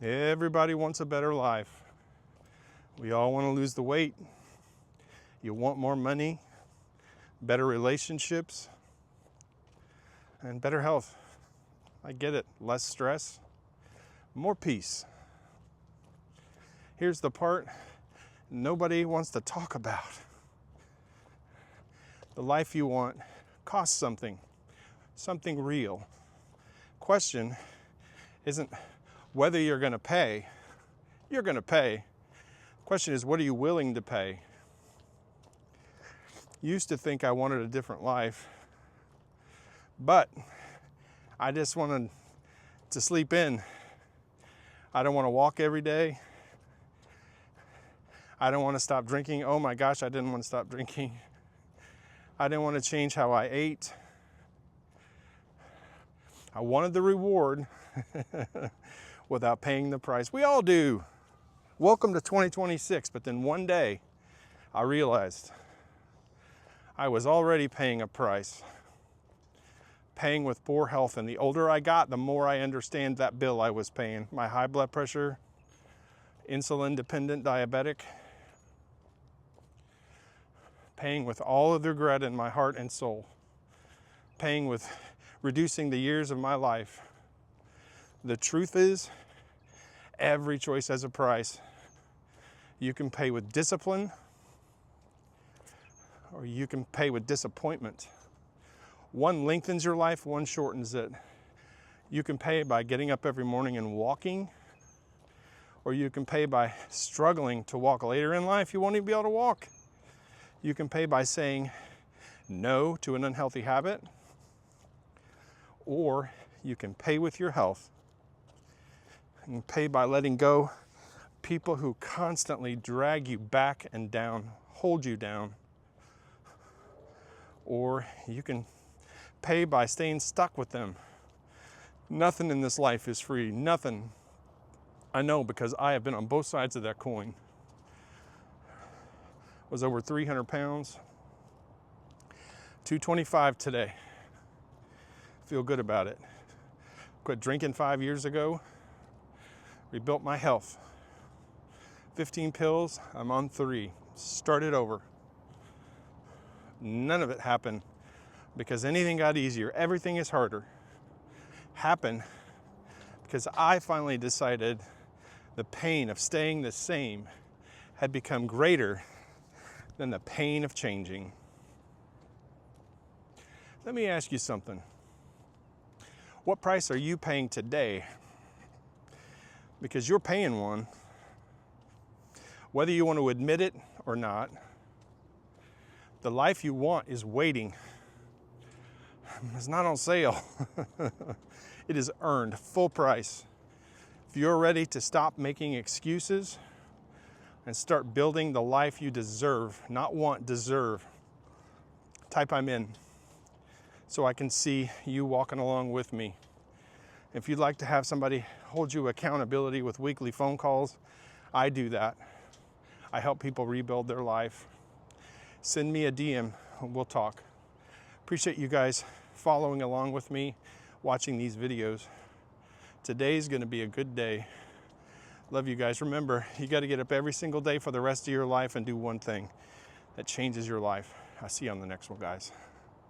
Everybody wants a better life. We all want to lose the weight. You want more money, better relationships, and better health. I get it. Less stress, more peace. Here's the part nobody wants to talk about. The life you want costs something real. Question isn't whether you're going to pay. You're going to pay. Question is, what are you willing to pay? Used to think I wanted a different life, but I just wanted to sleep in. I don't want to walk every day. I don't want to stop drinking. Oh my gosh, I didn't want to stop drinking. I didn't want to change how I ate. I wanted the reward without paying the price. We all do. Welcome to 2026, but then one day I realized I was already paying a price, paying with poor health. And the older I got, the more I understand that bill I was paying. My high blood pressure, insulin dependent diabetic, paying with all of the regret in my heart and soul, paying with reducing the years of my life. The truth is, every choice has a price. You can pay with discipline, or you can pay with disappointment. One lengthens your life, one shortens it. You can pay by getting up every morning and walking, or you can pay by struggling to walk. Later in life, you won't even be able to walk. You can pay by saying no to an unhealthy habit, or you can pay with your health. You can pay by letting go people who constantly drag you back and down, hold you down. Or you can pay by staying stuck with them. Nothing in this life is free, nothing. I know, because I have been on both sides of that coin. Was over 300 pounds, 225 today. Feel good about it. Quit drinking 5 years ago, rebuilt my health. 15 pills, I'm on 3. Started over. None of it happened because anything got easier. Everything is harder. Happened because I finally decided the pain of staying the same had become greater than the pain of changing. Let me ask you something. What price are you paying today? Because you're paying one. Whether you want to admit it or not, the life you want is waiting. It's not on sale. It is earned, full price. If you're ready to stop making excuses and start building the life you deserve, not want, deserve, type I'm in so I can see you walking along with me. If you'd like to have somebody hold you accountability with weekly phone calls, I do that. I help people rebuild their life. Send me a DM and we'll talk. Appreciate you guys following along with me, watching these videos. Today's gonna be a good day. Love you guys. Remember, you got to get up every single day for the rest of your life and do one thing that changes your life. I'll see you on the next one, guys.